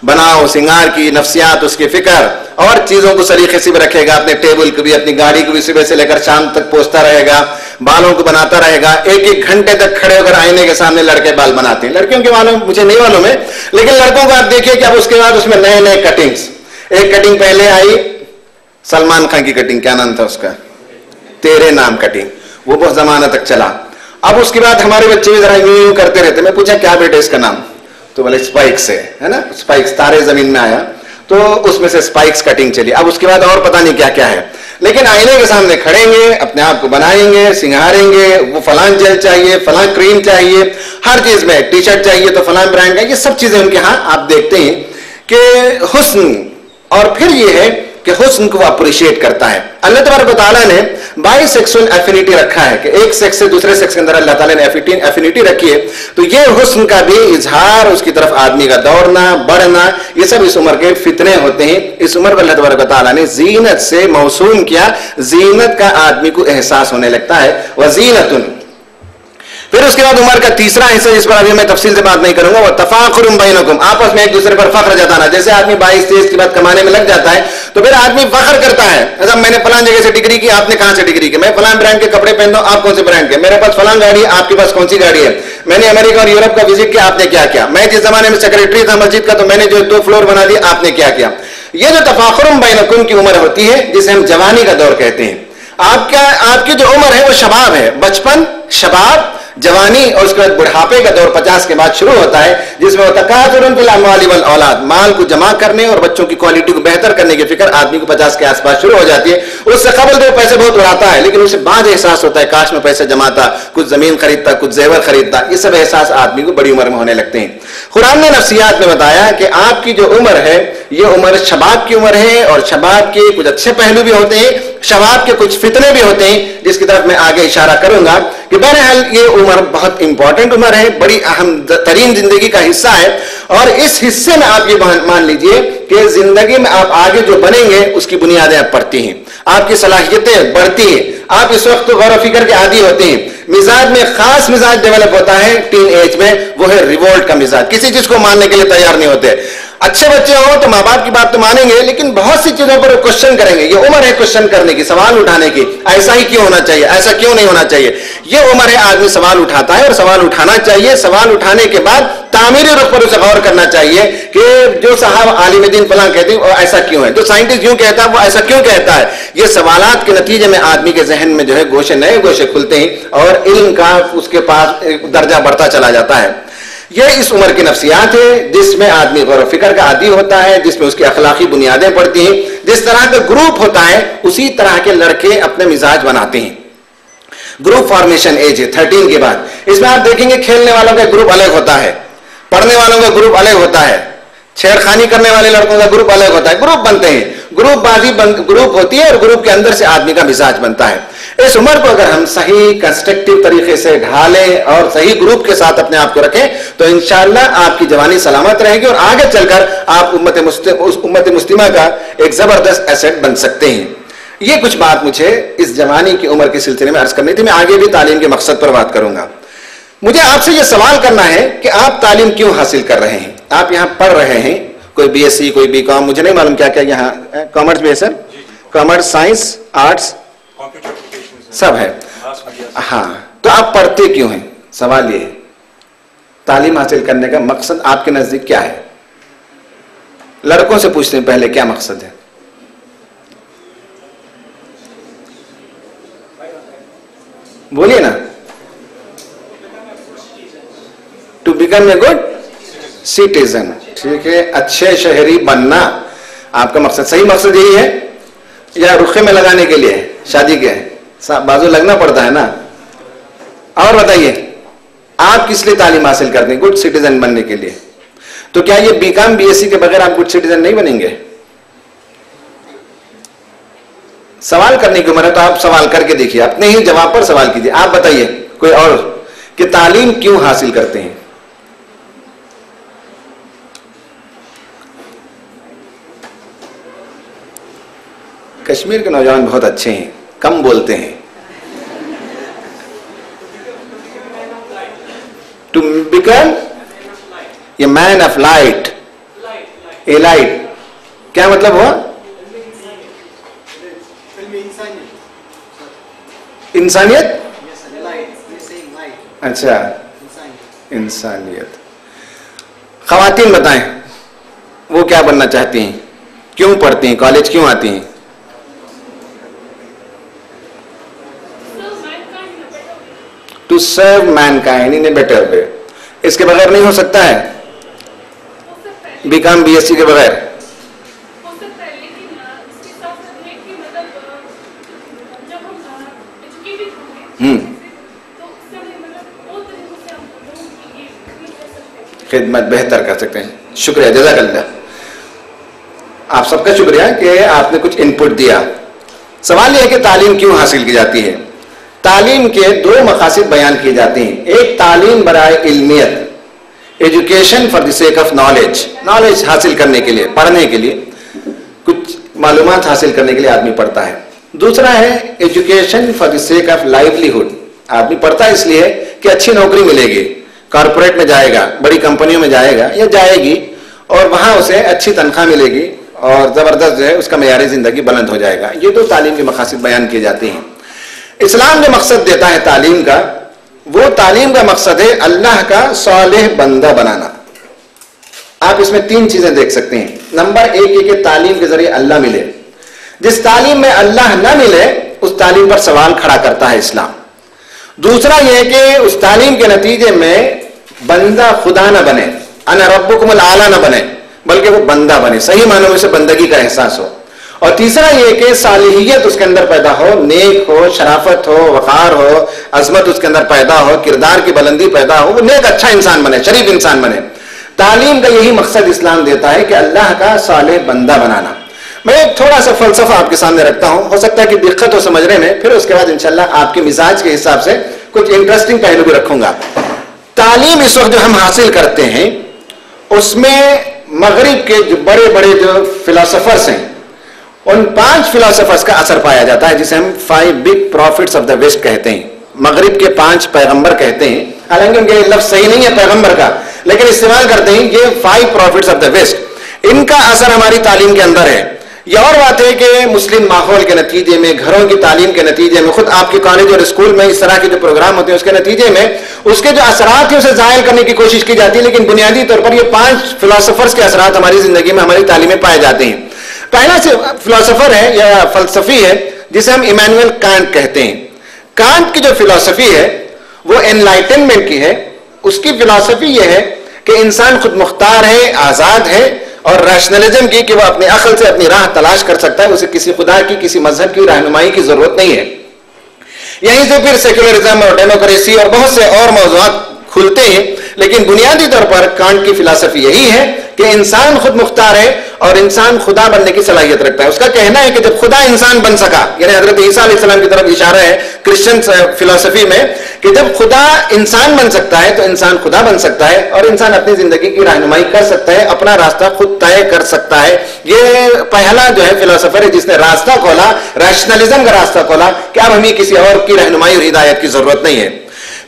बनाओ सिंगार की, नफ्सियात, उसकी फिक्र और चीजों को सलीके से भी रखेगा, अपने टेबल को भी, अपनी गाड़ी को भी सुबह से लेकर शाम तक पोंछता रहेगा, बालों को बनाता रहेगा। एक एक घंटे तक खड़े होकर आईने के सामने लड़के बाल बनाते हैं। लड़कियों के बालों मुझे नहीं मालूम है, लेकिन लड़कों को आप देखिए कि अब उसके बाद उसमें नए नए कटिंग्स। एक कटिंग पहले आई सलमान खान की कटिंग, क्या नाम था उसका, तेरे नाम कटिंग, वो बहुत जमाना तक चला। अब उसके बाद हमारे बच्चे भी जरा यूं करते रहते। मैं पूछा क्या बेटे इसका नाम, तो बोले स्पाइक्स है ना, स्पाइक्स, तारे जमीन में आया तो उसमें से स्पाइक्स कटिंग चली। अब उसके बाद और पता नहीं क्या क्या है, लेकिन आईने के सामने खड़ेंगे, अपने आप को बनाएंगे, सिंगारेंगे, वो फलान जेल चाहिए, फलान क्रीम चाहिए, हर चीज में टी शर्ट चाहिए तो फलान ब्रांड का, ये सब चीजें उनके यहाँ आप देखते हैं कि हुस्न। और फिर ये है कि हुस्न को अप्रिशिएट करता है। अल्लाह तबारक व तआला ने बाइसेक्सुअल एफिनिटी रखा है कि एक सेक्स से दूसरे सेक्स के अंदर अल्लाह ताला ने एफिनिटी रखी है, तो ये हुस्न का भी इजहार, उसकी तरफ आदमी का दौड़ना बढ़ना, ये सब इस उम्र के फितने होते हैं। इस उम्र को अल्लाह तबारक व तआला ने जीनत से मौसूम किया, जीनत का आदमी को एहसास होने लगता है, वजीनतुन। फिर उसके बाद उम्र का तीसरा हिस्सा, जिस पर अभी मैं तफसील से बात नहीं करूंगा, वो तफाखुरुम बैनकुम, आपस में एक दूसरे पर फख्र जताना। जैसे आदमी 22-23 की बात कमाने में लग जाता है तो फिर आदमी फख्र करता है, अच्छा मैंने फलान जगह से डिग्री की, आपने कहां से डिग्री की, मैं फलान ब्रांड के कपड़े पहनता हूं, आप कौन से ब्रांड के, मेरे पास फलान गाड़ी है, आपके पास कौन सी गाड़ी है, मैंने अमेरिका और यूरोप का विजिट किया, आपने क्या किया, मैं जिस जमाने में सेक्रेटरी था मस्जिद का तो मैंने जो 2 फ्लोर बना दिया, आपने क्या किया। यह जो तफाखुरुम बैनकुम की उम्र होती है, जिसे हम जवानी का दौर कहते हैं, आपकी जो उम्र है वो शबाब है, बचपन, शबाब, जवानी, और उसके बाद बुढ़ापे का दौर 50 के बाद शुरू होता है, जिसमें तकासुरुन फिल अमवाली वल औलाद, माल को जमा करने और बच्चों की क्वालिटी को बेहतर करने की फिक्र आदमी को 50 के आसपास शुरू हो जाती है। उससे कबल तो पैसे बहुत उड़ाता है, लेकिन उससे बाद एहसास होता है काश में पैसे जमाता, कुछ जमीन खरीदता, कुछ जेवर खरीदता। ये सब एहसास आदमी को बड़ी उम्र में होने लगते हैं। कुरान ने नफ्सियात में बताया कि आपकी जो उम्र है ये उम्र शबाब की उम्र है, और शबाब के कुछ अच्छे पहलू भी होते हैं, शबाब के कुछ फितने भी होते हैं, जिसकी तरफ मैं आगे इशारा करूंगा कि बहरहाल ये उम्र बहुत इंपॉर्टेंट उम्र है, बड़ी अहम तरीन जिंदगी का हिस्सा है। और इस हिस्से में आप ये मान लीजिए कि जिंदगी में आप आगे जो बनेंगे उसकी बुनियादें आप पड़ती हैं, आपकी सलाहियतें बढ़ती हैं, आप इस वक्त गौर व फिक्र के आदी होते हैं, मिजाज में खास मिजाज डेवलप होता है टीन एज में, वो है रिवोल्ट का मिजाज, किसी चीज को मानने के लिए तैयार नहीं होते। अच्छे बच्चे हो तो माँ बाप की बात तो मानेंगे, लेकिन बहुत सी चीजों पर क्वेश्चन करेंगे। ये उम्र है क्वेश्चन करने की, सवाल उठाने की, ऐसा ही क्यों होना चाहिए, ऐसा क्यों नहीं होना चाहिए। ये उम्र है आदमी सवाल उठाता है, और सवाल उठाना चाहिए। सवाल उठाने के बाद तामीरी रुख पर उसे गौर करना चाहिए कि जो साहब आलिम दीन फलां कहते हैं ऐसा क्यों है, जो साइंटिस्ट यूं कहता है वो ऐसा क्यों कहता है। ये सवालात के नतीजे में आदमी के जहन में जो है गोशे, नए गोशे खुलते हैं, और इल्म का उसके पास दर्जा बढ़ता चला जाता है। यह इस उम्र की नफ्सियात है जिसमें आदमी गौर फिक्र का आदी होता है, जिसमें उसकी अखलाकी बुनियादें पड़ती हैं। जिस तरह का ग्रुप होता है उसी तरह के लड़के अपने मिजाज बनाते हैं। ग्रुप फॉर्मेशन एज है 13 के बाद। इसमें आप देखेंगे खेलने वालों का ग्रुप अलग होता है, पढ़ने वालों का ग्रुप अलग होता है, छेड़खानी करने वाले लड़कों का ग्रुप अलग होता है। ग्रुप बनते हैं, ग्रुपबाजी ग्रुप होती है, और ग्रुप के अंदर से आदमी का मिजाज बनता है। इस उम्र को अगर हम सही कंस्ट्रक्टिव तरीके से ढालें और सही ग्रुप के साथ अपने आप को रखें तो इंशाअल्लाह आपकी जवानी सलामत रहेगी, और आगे चलकर आप उम्मत मुस्लिमा का एक जबरदस्त एसेट बन सकते हैं। ये कुछ बात मुझे इस जवानी की उम्र के सिलसिले में अर्ज करनी थी। मैं आगे भी तालीम के मकसद पर बात करूंगा। मुझे आपसे यह सवाल करना है कि आप तालीम क्यों हासिल कर रहे हैं। आप यहां पढ़ रहे हैं, कोई बीएससी, कोई बीकॉम, मुझे नहीं मालूम क्या क्या यहाँ कॉमर्स भी है सर, कॉमर्स, साइंस, आर्ट्स सब है। हाँ, तो आप पढ़ते क्यों हैं? सवाल ये है, तालीम हासिल करने का मकसद आपके नजदीक क्या है? लड़कों से पूछते हैं पहले, क्या मकसद है? बोलिए ना। To become a good citizen, ठीक है, अच्छे शहरी बनना आपका मकसद। सही मकसद यही है या रुखे में लगाने के लिए शादी के बाजू लगना पड़ता है ना? और बताइए आप किस लिए तालीम हासिल करते हैं? गुड सिटीजन बनने के लिए। तो क्या ये बीकॉम बीएससी के बगैर आप गुड सिटीजन नहीं बनेंगे? सवाल करने की उम्र है तो आप सवाल करके देखिए, अपने ही जवाब पर सवाल कीजिए। आप बताइए कोई और कि तालीम क्यों हासिल करते हैं? कश्मीर के नौजवान बहुत अच्छे हैं, कम बोलते हैं। To become a man of light, elite, क्या मतलब हुआ? इंसानियत। अच्छा, इंसानियत। खवातीन बताएं वो क्या बनना चाहती हैं, क्यों पढ़ती हैं, कॉलेज क्यों आती हैं? To serve mankind in a better way. इसके बगैर नहीं हो सकता है, बीकॉम बीएससी के बगैर। खिदमत बेहतर कर सकते हैं। शुक्रिया, जज़ाकल्लाह। आप सबका शुक्रिया कि आपने कुछ इनपुट दिया। सवाल यह है कि तालीम क्यों हासिल की जाती है? तालीम के दो मकासद बयान किए जाते हैं। एक, तालीम बराए इल्मियत, education for the sake of knowledge, knowledge हासिल करने के लिए, पढ़ने के लिए, कुछ मालूमात हासिल करने के लिए आदमी पढ़ता है। दूसरा है education for the sake of livelihood, आदमी पढ़ता है इसलिए कि अच्छी नौकरी मिलेगी, कॉर्पोरेट में जाएगा, बड़ी कंपनियों में जाएगा या जाएगी और वहां उसे अच्छी तनख्वाह मिलेगी और जबरदस्त जो है उसका मेयार जिंदगी बुलंद हो जाएगा। ये दो तालीम के मकासद बयान किए जाते हैं। इस्लाम जो मकसद देता है तालीम का, वो तालीम का मकसद है अल्लाह का सालेह बंदा बनाना। आप इसमें तीन चीजें देख सकते हैं। नंबर एक ये कि तालीम के जरिए अल्लाह मिले। जिस तालीम में अल्लाह ना मिले उस तालीम पर सवाल खड़ा करता है इस्लाम। दूसरा यह कि उस तालीम के नतीजे में बंदा खुदा न बने, अना रब्बुकुमुल आला न बने, बल्कि वो बंदा बने, सही मानों में से बंदगी का एहसास हो। और तीसरा यह कि सालिहियत उसके अंदर पैदा हो, नेक हो, शराफत हो, वकार हो, अजमत उसके अंदर पैदा हो, किरदार की बुलंदी पैदा हो, वो नेक अच्छा इंसान बने, शरीफ इंसान बने। तालीम का यही मकसद इस्लाम देता है कि अल्लाह का सालेह बंदा बनाना। मैं एक थोड़ा सा फलसफा आपके सामने रखता हूं, हो सकता है कि दिक्कत हो समझने में, फिर उसके बाद इंशाल्लाह आपके मिजाज के हिसाब से कुछ इंटरेस्टिंग पहलू भी रखूंगा। तालीम इस वक्त जो हम हासिल करते हैं उसमें मगरिब के जो बड़े बड़े जो फिलोसोफर्स हैं, उन 5 फिलोसोफर्स का असर पाया जाता है, जिसे हम 5 big prophets of the West कहते हैं। मगरिब के 5 पैगंबर कहते हैं, हालांकि उनके लफ्ज सही नहीं है पैगंबर का, लेकिन इस्तेमाल करते हैं ये 5 प्रॉफिट्स ऑफ द वेस्ट। इनका असर हमारी तालीम के अंदर है। यह और बात है कि मुस्लिम माहौल के नतीजे में, घरों की तालीम के नतीजे में, खुद आपके कॉलेज और स्कूल में इस तरह के जो प्रोग्राम होते हैं उसके नतीजे में उसके जो असरात है उसे जाहिर करने की कोशिश की जाती है। लेकिन बुनियादी तौर पर ये 5 फिलोसोफर्स के असरात हमारी जिंदगी में, हमारी तालीम में पाए जाते हैं। पहला से फिलोसोफर है या फलसफी है जिसे हम इमैनुअल कांट कहते हैं। कांट की जो फिलोसफी है वो एनलाइटनमेंट की है। उसकी फिलोसफी यह है कि इंसान खुद मुख्तार है, आजाद है, और रैशनलिज्म की कि वह अपने अक्ल से अपनी राह तलाश कर सकता है, उसे किसी खुदा की, किसी मजहब की रहनुमाई की जरूरत नहीं है। यहीं से फिर सेक्युलरिज्म और डेमोक्रेसी और बहुत से और मौजूद खुलते हैं, लेकिन बुनियादी तौर पर कांट की फिलॉसफी यही है कि इंसान खुद मुख्तार है और इंसान खुदा बनने की सलाहियत रखता है। उसका कहना है कि जब खुदा इंसान बन सका, यानी हजरत ईसा अलैहिस्सलाम की तरफ इशारा है क्रिश्चियन फिलॉसफी में कि जब खुदा इंसान बन सकता है तो इंसान खुदा बन सकता है और इंसान अपनी जिंदगी की रहनुमाई कर सकता है, अपना रास्ता खुद तय कर सकता है। ये पहला जो है फिलॉसफर है जिसने रास्ता खोला, रैशनलिज्म का रास्ता खोला कि अब हमें किसी और की रहनुमाई और हिदायत की जरूरत नहीं है।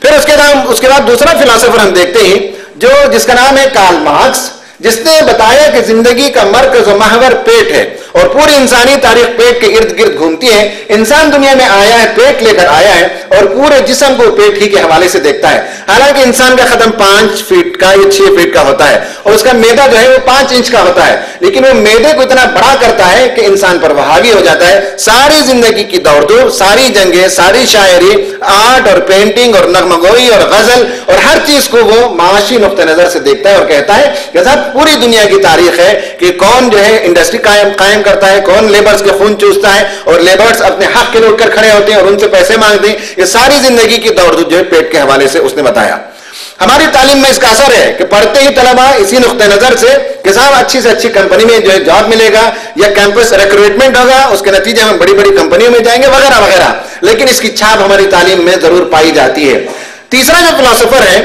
फिर उसके बाद दूसरा फिलॉसफर हम देखते हैं जिसका नाम है कार्ल मार्क्स, जिसने बताया कि जिंदगी का मरकज और महवर पेट है और पूरी इंसानी तारीख पेट के इर्द गिर्द घूमती है। इंसान दुनिया में आया है, पेट लेकर आया है और पूरे जिस्म को पेट ही के हवाले से देखता है। हालांकि इंसान का कदम 5 फीट का या 6 फीट का होता है और उसका मैदा जो है वो 5 इंच का होता है, लेकिन वो मैदे को इतना बड़ा करता है कि इंसान पर वह हावी हो जाता है। सारी जिंदगी की दौड़ दौड़, सारी जंगें, सारी शायरी, आर्ट और पेंटिंग और नगमगोई और गजल और हर चीज को वो माशी नुक्ते नजर से देखता है और कहता है कि साहब पूरी दुनिया की तारीख है कि कौन जो है इंडस्ट्री कायम करता है, कौन लेबर्स के खून चूसता है और लेबर्स अपने हक के लिए उठकर खड़े होते हैं और उनसे पैसे मांगते हैं। ये सारी जिंदगी की दौड़ जो है पेट के हवाले से उसने बताया। हमारी तालीम में इसका असर है कि पढ़ते ही तलबा इसी नुक्ते नजर से कि साहब अच्छी से अच्छी कंपनी में जो है जॉब मिलेगा या कैंपस रिक्रूटमेंट होगा, उसके नतीजे में बड़ी बड़ी कंपनियों में जाएंगे वगैरह वगैरह, लेकिन इसकी छाप हमारी तालीम में जरूर पाई जाती है। तीसरा जो फिलोसोफर है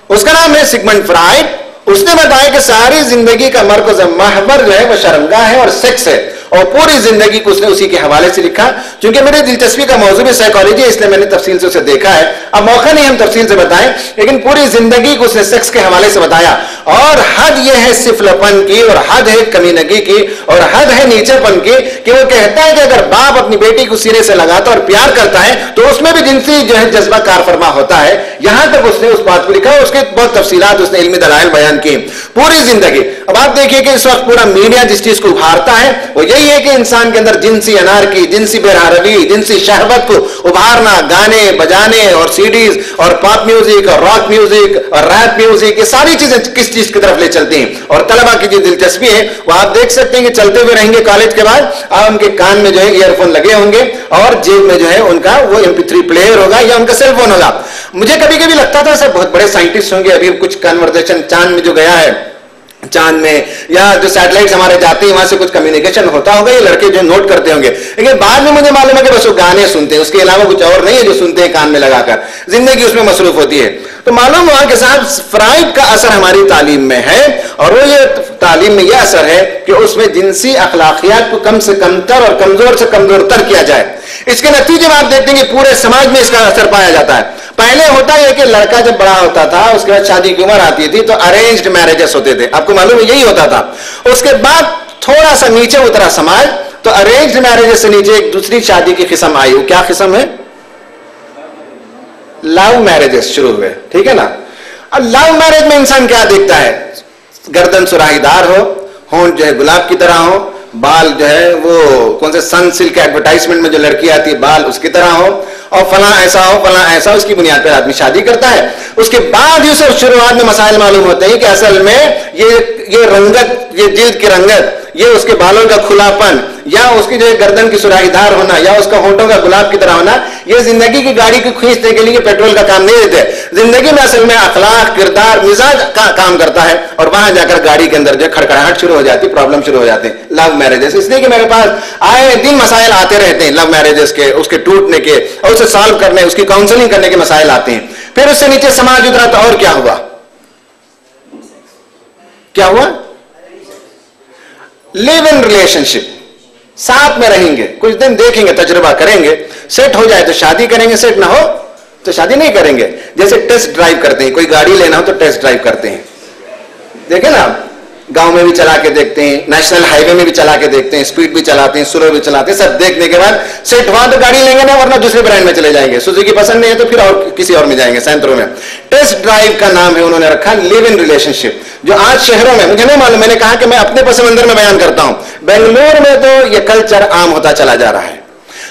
उसका नाम है सिगमंड फ्राइड। उसने बताया कि सारी जिंदगी का मरकज़ महवर जो है वह शर्मगाह है और सेक्स है और पूरी जिंदगी को उसने उसी के हवाले से लिखा। क्योंकि मेरी दिलचस्पी का मौजूद साइकोलॉजी है, इसलिए मैंने तफसील से उसे देखा है। अब मौका नहीं हम तफसील से बताएं, लेकिन पूरी जिंदगी को उसने सेक्स के हवाले से बताया। और हद यह है सिफलपन की, और हद है कमीनगी की, और हद है नीचेपन की, कि वो कहता है कि अगर बाप अपनी बेटी को सीने से लगाता और प्यार करता है तो उसमें भी जिनसी जो है जज्बा कारफरमा होता है। यहां तक उसने उस बात को लिखा, उसके बहुत तफसीलात उसने इल्मी दलाइल बयान की पूरी जिंदगी। अब आप देखिए कि इस वक्त पूरा मीडिया जिस चीज को उभारता है वो यही है कि इंसान के अंदर जिनसी अनारकी, जिनसी बेरहरवी, जिनसी शहवत को उभारना, गाने बजाने और सीडीज और पॉप म्यूजिक और रॉक म्यूजिक और रैप म्यूजिक, ये सारी चीजें किस चीज की तरफ ले चलती हैं। और तलबा की जो दिलचस्पी है वो आप देख सकते हैं कि चलते हुए रहेंगे कॉलेज के बाद, अब उनके कान में जो है ईयरफोन लगे होंगे और जेब में जो है उनका वो MP3 प्लेयर होगा या उनका सेलफोन होगा। मुझे कभी कभी लगता था सब बहुत बड़े साइंटिस्ट होंगे, अभी कुछ कन्वर्सेशन चांद में जो गया है, चांद में या जो सैटेलाइट्स हमारे जाते हैं वहां से कुछ कम्युनिकेशन होता होगा, ये लड़के जो नोट करते होंगे। लेकिन बाद में मुझे मालूम है कि बस वो गाने सुनते हैं, उसके अलावा कुछ और नहीं है जो सुनते हैं कान में लगाकर, जिंदगी उसमें मसरूफ होती है। तो मालूम हुआ कि साहब फ्राइड का असर हमारी तालीम में है, और वो ये तालीम में यह असर है कि उसमें जिनसी अखलाकियात को कम से कमतर और कमजोर से कमजोर तर किया जाए। इसके नतीजे में आप देखते हैं कि पूरे समाज में इसका असर पाया जाता है। पहले होता है कि लड़का जब बड़ा होता था उसके बाद शादी की उम्र आती थी तो अरेंज्ड मैरिजेस होते थे, आपको मालूम है यही होता था। उसके बाद थोड़ा सा नीचे उतरा समाज तो अरेंज्ड मैरिजेस से नीचे एक दूसरी शादी की किस्म आई। वो क्या किस्म है? लव मैरिजेस शुरू हुए, ठीक है ना। अब लव मैरिज में इंसान क्या देखता है? गर्दन सुराहीदार हो, होंठ जो है गुलाब की तरह हो, बाल जो है वो कौन से सनसिल्क एडवर्टाइजमेंट में जो लड़की आती है बाल उसकी तरह हो, और फला ऐसा हो फला ऐसा, उसकी बुनियाद पर आदमी शादी करता है। उसके बाद ये सब शुरुआत में मसाइल मालूम होते हैं कि असल में ये रंगत, ये जिल्द की रंगत, ये उसके बालों का खुलापन, या उसकी जो गर्दन की सुराहीदार होना, या उसका होंठों का गुलाब की तरह होना, ये जिंदगी की गाड़ी को खींचने के लिए पेट्रोल का काम नहीं देते। जिंदगी में असल में अखलाक, किरदार, मिजाज का काम करता है, और वहां जाकर गाड़ी के अंदर जो खड़खड़ाहट शुरू हो जाती, प्रॉब्लम शुरू हो जाते हैं। लव मैरिजेस, इसलिए कि मेरे पास आए दिन मसाइल आते रहते हैं लव मैरिजेस के, उसके टूटने के, और उसे सॉल्व करने, उसकी काउंसलिंग करने के मसाइल आते हैं। फिर उससे नीचे समाज उतरा तो और क्या हुआ? क्या हुआ? लिव इन रिलेशनशिप, साथ में रहेंगे, कुछ दिन देखेंगे, तजुर्बा करेंगे, सेट हो जाए तो शादी करेंगे, सेट ना हो तो शादी नहीं करेंगे। जैसे टेस्ट ड्राइव करते हैं, कोई गाड़ी लेना हो तो टेस्ट ड्राइव करते हैं, देखे ना, गांव में भी चला के देखते हैं, नेशनल हाईवे में भी चला के देखते हैं, स्पीड भी चलाते हैं, स्लो भी चलाते हैं, सब देखने के बाद सेट हुआ तो गाड़ी लेंगे ना, वरना दूसरे ब्रांड में चले जाएंगे। सुजुकी पसंद नहीं है तो फिर और किसी और में जाएंगे, सैंत्रो में। टेस्ट ड्राइव का नाम है उन्होंने रखा लिव इन रिलेशनशिप, जो आज शहरों में, मुझे नहीं मालूम, मैंने कहा कि मैं अपने पस मंजर में बयान करता हूं, बेंगलुरु में तो यह कल्चर आम होता चला जा रहा है।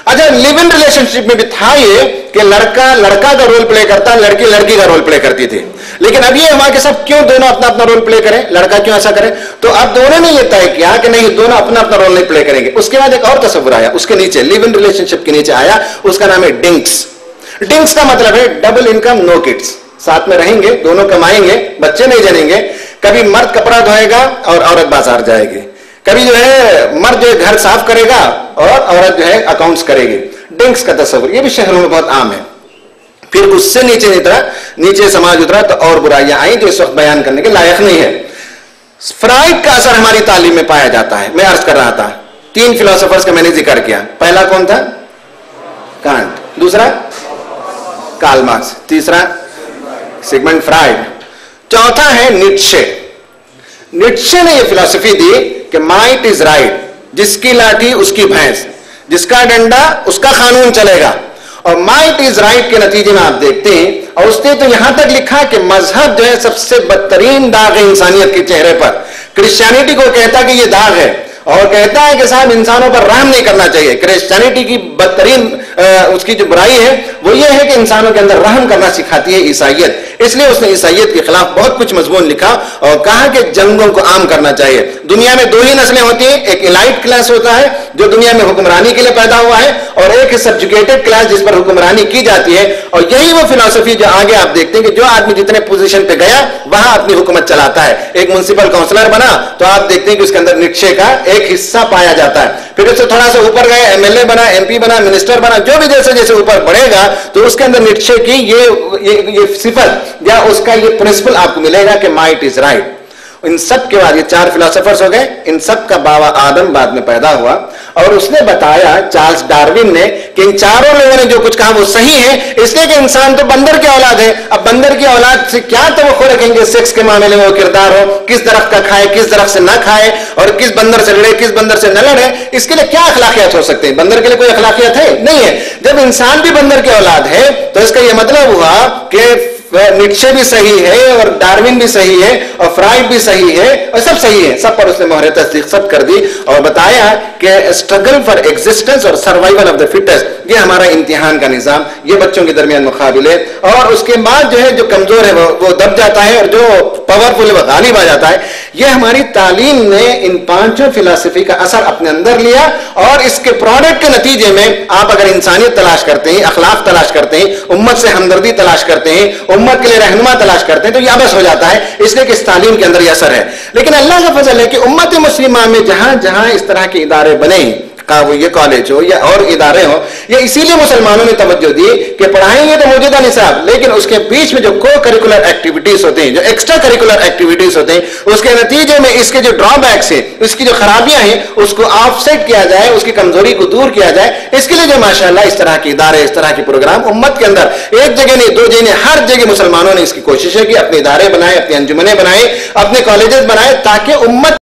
अच्छा, लिव इन रिलेशनशिप में भी था ये कि लड़का लड़का का रोल प्ले करता, लड़की लड़की का रोल प्ले करती थी। लेकिन अब ये हुआ कि सब क्यों दोनों अपना अपना रोल प्ले करें, लड़का क्यों ऐसा करे? तो अब दोनों ने ये तय किया कि नहीं, दोनों अपना अपना रोल नहीं प्ले करेंगे। उसके बाद एक और तस्वीर आया, उसके नीचे लिव इन रिलेशनशिप के नीचे आया, उसका नाम है डिंक्स। डिंक्स का मतलब है डबल इनकम नो किड्स, साथ में रहेंगे, दोनों कमाएंगे, बच्चे नहीं जनेंगे। कभी मर्द कपड़ा धोएगा और औरत बाजार जाएगी, कभी जो है मर्द जो है घर साफ करेगा और औरत जो है अकाउंट्स करेगी। डिंक्स का तस्वीर ये भी शहरों में बहुत आम है। फिर उससे नीचे उतरा, नीचे समाज उतरा तो और बुराइयां आई जो इस वक्त बयान करने के लायक नहीं है। फ्राइड का असर हमारी तालीम में पाया जाता है। मैं अर्ज कर रहा था, 3 फिलोसोफर्स का मैंने जिक्र किया। पहला कौन था? कांट, दूसरा कार्ल मार्क्स, तीसरा सिगमंड फ्राइड, चौथा है नीत्शे। नीत्शे ने यह फिलॉसफी दी कि माइट इज राइट, जिसकी लाठी उसकी भैंस, जिसका डंडा उसका कानून चलेगा। और माइट इज राइट के नतीजे में आप देखते हैं, और उसने तो यहां तक लिखा कि मजहब जो है सबसे बदतरीन दाग है इंसानियत के चेहरे पर। क्रिश्चियनिटी को कहता कि यह दाग है, और कहता है कि साहब इंसानों पर रहम नहीं करना चाहिए। क्रिश्चियनिटी की बदतरीन उसकी जो बुराई है वो ये है कि इंसानों के अंदर रहम करना सिखाती है ईसाइयत। इसलिए उसने ईसाइयत के खिलाफ बहुत कुछ मजमून लिखा और कहा कि जंगों को आम करना चाहिए। दुनिया में 2 ही नस्लें होती हैं, एक इलाइट क्लास होता है जो दुनिया में हुक्मरानी के लिए पैदा हुआ है, और एक है सब्जुकेटेड क्लास जिस पर हुक्मरानी की जाती है। और यही वो फिलॉसफी जो आगे आप देखते हैं कि जो आदमी जितने पोजीशन पे गया वहां अपनी हुकूमत चलाता है। एक म्युनिसिपल काउंसलर बना तो आप देखते हैं कि उसके अंदर नीत्शे का एक हिस्सा पाया जाता है। फिर उससे थोड़ा सा ऊपर गए, एमएलए बना, एमपी बना, मिनिस्टर बना, जो भी जैसे जैसे ऊपर बढ़ेगा तो उसके अंदर नीत्शे की ये सिफत या उसका ये प्रिंसिपल आपको मिलेगा कि माइट इज राइट। इन सब के बाद ये 4 फिलोसोफर्स हो गए, इन सब का बाबा आदम बाद में पैदा हुआ। और उसने बताया, चार्ल्स डार्विन ने, कि इन चारों लोगों ने जो कुछ कहा वो सही है, इसलिए कि इंसान तो बंदर की औलाद है। अब बंदर की औलाद से क्या तवक्को रखेंगे सेक्स के मामले में वो किरदार हो, किस दरख्त का खाए, किस दरख्त से ना खाए, और किस बंदर से लड़े, किस बंदर से न लड़े, इसके लिए क्या अखलाकियात हो सकते हैं? बंदर के लिए कोई अखलाकियात है? नहीं है। जब इंसान भी बंदर की औलाद है तो इसका यह मतलब हुआ कि नीत्शे भी सही है और डार्विन भी सही है और फ्राइड भी सही है और सब सही है। सब पर उसने मोहर तस्दीक सब कर दी और बताया कि स्ट्रगल फॉर एग्जिस्टेंस और सर्वाइवल ऑफ द फिटेस्ट, ये हमारा इम्तिहान का निजाम, ये बच्चों के दरमियान मुकाबले, और उसके बाद जो है जो कमजोर है वो दब जाता है और जो पावरफुल है वो गालिब आ जाता है। ये हमारी तालीम ने इन पांचों फिलॉसफी का असर अपने अंदर लिया और इसके प्रोडक्ट के नतीजे में आप अगर इंसानियत तलाश करते हैं, अखलाक तलाश करते हैं, उम्मत से हमदर्दी तलाश करते हैं, उम्मत के लिए रहनुमा तलाश करते हैं, तो यह बस हो जाता है, इसलिए कि इस तालीम के अंदर यह असर है। लेकिन अल्लाह का फजल है कि उम्मत मुस्लिमा में जहां जहां इस तरह के इदारे बने, का वो ये कॉलेज हो या और इदारे हो, ये इसीलिए मुसलमानों ने तवज्जो दी कि पढ़ाएंगे तो मौजूदा निसाब, लेकिन उसके बीच में जो को करिकुलर एक्टिविटीज होते हैं, जो एक्स्ट्रा करिकुलर एक्टिविटीज होते हैं, उसके नतीजे में इसके जो ड्रॉबैक्स है, इसकी जो खराबियां हैं, उसको ऑफसेट किया जाए, उसकी कमजोरी को दूर किया जाए। इसके लिए जो माशाअल्लाह इस तरह के इदारे, इस तरह के प्रोग्राम उम्मत के अंदर एक जगह नहीं, दो जगह, हर जगह मुसलमानों ने इसकी कोशिश है कि अपने इदारे बनाए, अपने अंजुमने बनाए, अपने कॉलेजेस बनाए, ताकि उम्मत